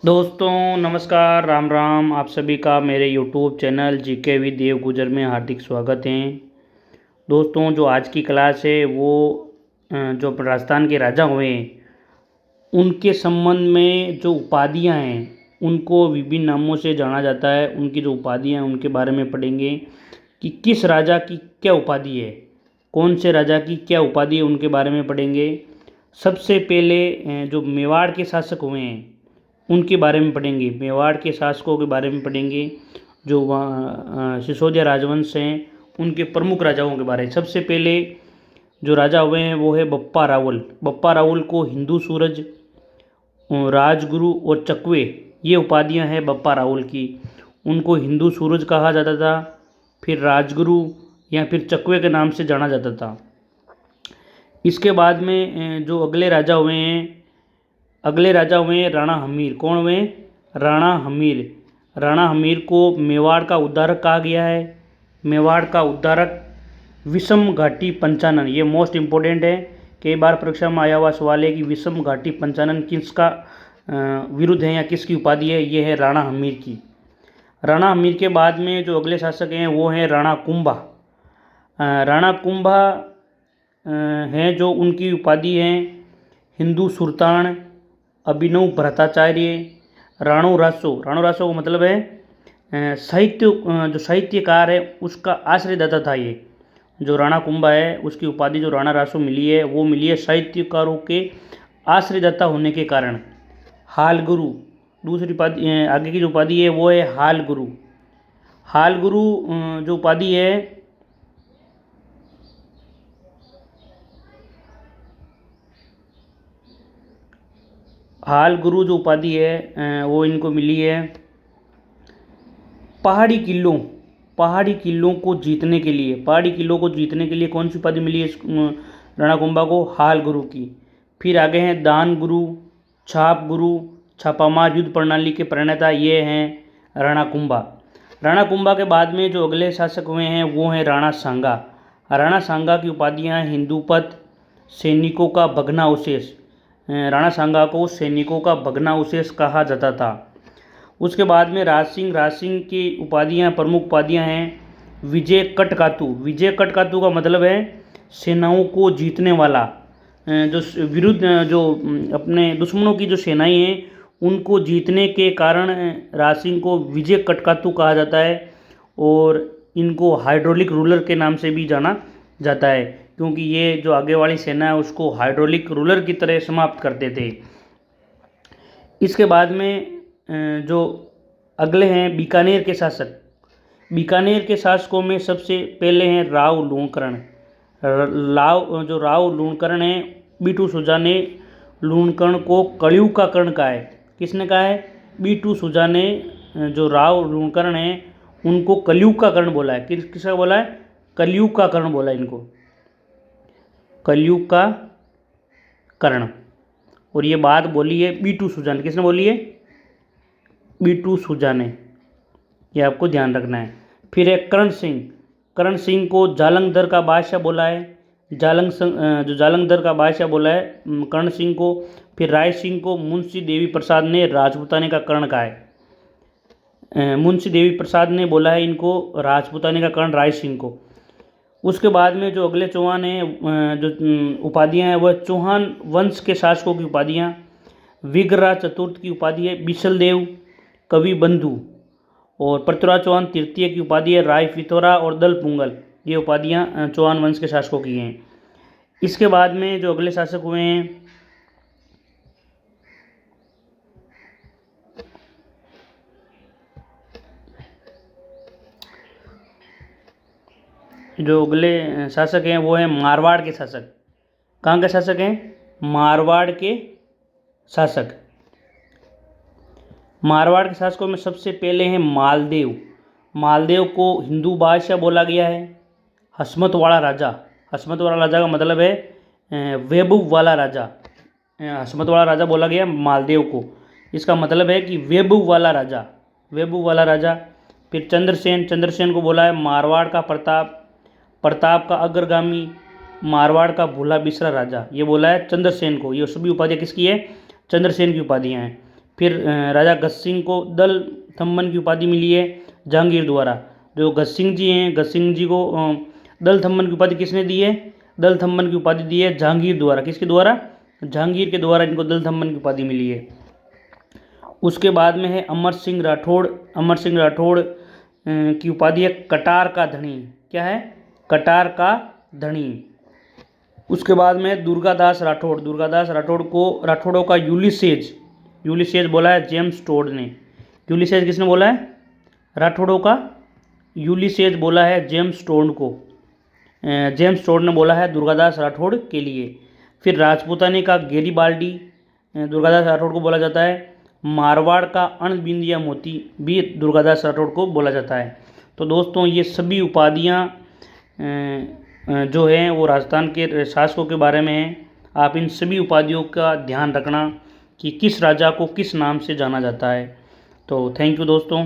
दोस्तों नमस्कार, राम राम। आप सभी का मेरे यूट्यूब चैनल जीके विद देव गुजर में हार्दिक स्वागत है। दोस्तों, जो आज की क्लास है वो जो राजस्थान के राजा हुए हैं उनके संबंध में जो उपाधियां हैं उनको विभिन्न नामों से जाना जाता है। उनकी जो उपाधियां हैं उनके बारे में पढ़ेंगे कि किस राजा की क्या उपाधि है, कौन से राजा की क्या उपाधि है, उनके बारे में पढ़ेंगे। सबसे पहले जो मेवाड़ के शासक हुए हैं उनके बारे में पढ़ेंगे, मेवाड़ के शासकों के बारे में पढ़ेंगे। जो वहाँ सिसोदिया राजवंश हैं उनके प्रमुख राजाओं के बारे में। सबसे पहले जो राजा हुए हैं वो है बप्पा रावल। बप्पा रावल को हिंदू सूरज, राजगुरु और चकवे, ये उपाधियां हैं बप्पा रावल की। उनको हिंदू सूरज कहा जाता था, फिर राजगुरु या फिर चकवे के नाम से जाना जाता था। इसके बाद में जो अगले राजा हुए राणा हमीर। कौन हुए? राणा हमीर। राणा हमीर को मेवाड़ का उद्धारक कहा गया है। मेवाड़ का उद्धारक विषम घाटी पंचानन, ये मोस्ट इम्पोर्टेंट है। कई बार परीक्षा में आया हुआ सवाल है कि विषम घाटी पंचानन किसका विरुद्ध है या किसकी उपाधि है। ये है राणा हमीर की। राणा हमीर के बाद में जो अगले शासक हैं वो हैं राणा कुंभा। राणा कुंभा हैं जो उनकी उपाधि हैं हिंदू सुल्तान, अभिनव भट्टाचार्य, राणो रासो। राणो रासो का मतलब है जो साहित्यकार है उसका आश्रयदाता था। ये जो राणा कुंभा है उसकी उपाधि जो राणा रासो मिली है वो मिली है साहित्यकारों के आश्रयदाता होने के कारण। हाल गुरु दूसरी उपाधि, आगे की जो उपाधि है वो है हाल गुरु। हाल गुरु जो उपाधि है हाल गुरु जो उपाधि है वो इनको मिली है पहाड़ी किलों को जीतने के लिए। पहाड़ी किलों को जीतने के लिए कौन सी उपाधि मिली है राणा कुंभा को? हाल गुरु की। फिर आगे हैं दान गुरु, छाप गुरु, छापामार युद्ध प्रणाली के प्रणेता, ये हैं राणा कुंभा। राणा कुंभा के बाद में जो अगले शासक हुए हैं वो हैं राणा सांगा। राणा सांगा की उपाधियाँ हिंदूपत, सैनिकों का भगना अवशेष। राणा सांगा को सैनिकों का भगना अवशेष कहा जाता था। उसके बाद में राज सिंह की उपाधियाँ, प्रमुख उपाधियाँ हैं विजय कटकातु। विजय कटकातु का मतलब है सेनाओं को जीतने वाला। जो विरुद्ध जो अपने दुश्मनों की जो सेनाएं हैं उनको जीतने के कारण राज सिंह को विजय कटकातु कहा जाता है। और इनको हाइड्रोलिक रूलर के नाम से भी जाना जाता है क्योंकि ये जो आगे वाली सेना है उसको हाइड्रोलिक रूलर की तरह समाप्त करते थे। इसके बाद में जो अगले हैं बीकानेर के शासक। बीकानेर के शासकों में सबसे पहले हैं राव लूणकरण। राव लूणकरण है, बीटू सुजा ने लूणकरण को कलयुग का कर्ण कहा है। किसने कहा है? बीटू सुजा ने जो राव लूणकरण है उनको कलयुग का कर्ण बोला है। किसका बोला है? कलयुग का कर्ण बोला है इनको, कलयुग का कर्ण। और ये बात बोली है बीटू सुजा ने। किसने बोली है? बीटू सुजा ने। ये आपको ध्यान रखना है। फिर है करण सिंह। करण सिंह को जालंधर का बादशाह बोला है। जो जालंधर का बादशाह बोला है करण सिंह को। फिर राय सिंह को मुंशी देवी प्रसाद ने राजपूताने का कर्ण कहा है। मुंशी देवी प्रसाद ने बोला है इनको राजपूताने का कर्ण राय सिंह को। उसके बाद में जो अगले चौहान हैं जो उपाधियाँ हैं वह चौहान वंश के शासकों की उपाधियाँ। विग्रह चतुर्थ की उपाधि है बिसल देव कवि बंधु। और पृथ्वीराज चौहान तृतीय की उपाधि है राय पिथौरा और दल पुंगल। ये उपाधियाँ चौहान वंश के शासकों की हैं। इसके बाद में जो अगले शासक हुए हैं वो हैं मारवाड़ के शासक। कहाँ के शासक हैं? मारवाड़ के शासक। मारवाड़ के शासकों में सबसे पहले हैं मालदेव। मालदेव को हिंदू बादशाह बोला गया है। हसमत वाला राजा। हसमत वाला राजा का मतलब है वैभव वाला राजा। हसमत वाला राजा बोला गया मालदेव को। इसका मतलब है कि वैभव वाला राजा, वैभव वाला राजा। फिर चंद्रसेन को बोला है मारवाड़ का प्रताप, प्रताप का अग्रगामी, मारवाड़ का भूला बिसरा राजा। ये बोला है चंद्रसेन को। ये सभी उपाधियाँ किसकी है? चंद्रसेन की उपाधियाँ हैं। फिर राजा गज सिंह को दल थम्मन की उपाधि मिली है जहांगीर द्वारा। जो गज सिंह जी हैं, गज सिंह जी को दल थम्मन की उपाधि किसने दी है? दल थम्मन की उपाधि दी है जहांगीर द्वारा। किसके द्वारा? जहांगीर के द्वारा इनको दल थम्मन की उपाधि मिली है। उसके बाद में है अमर सिंह राठौड़। अमर सिंह राठौड़ की उपाधि है कटार का धनी। क्या है? कटार का धनी। उसके बाद में दुर्गादास राठौड़। दुर्गादास राठौड़ को राठौड़ों का यूलिसेज, यूलिसेज बोला है जेम्स टोड ने। यूलिसेज किसने बोला है? राठौड़ों का यूलिसेज बोला है जेम्स टोड को। जेम्स टोड ने बोला है दुर्गादास राठौड़ के लिए। फिर राजपूताने का गेरीबाल्डी दुर्गादास राठौड़ को बोला जाता है। मारवाड़ का अणबिंदिया मोती भी दुर्गादास राठौड़ को बोला जाता है। तो दोस्तों ये सभी उपाधियाँ जो हैं वो राजस्थान के शासकों के बारे में हैं। आप इन सभी उपाधियों का ध्यान रखना कि किस राजा को किस नाम से जाना जाता है। तो थैंक यू दोस्तों।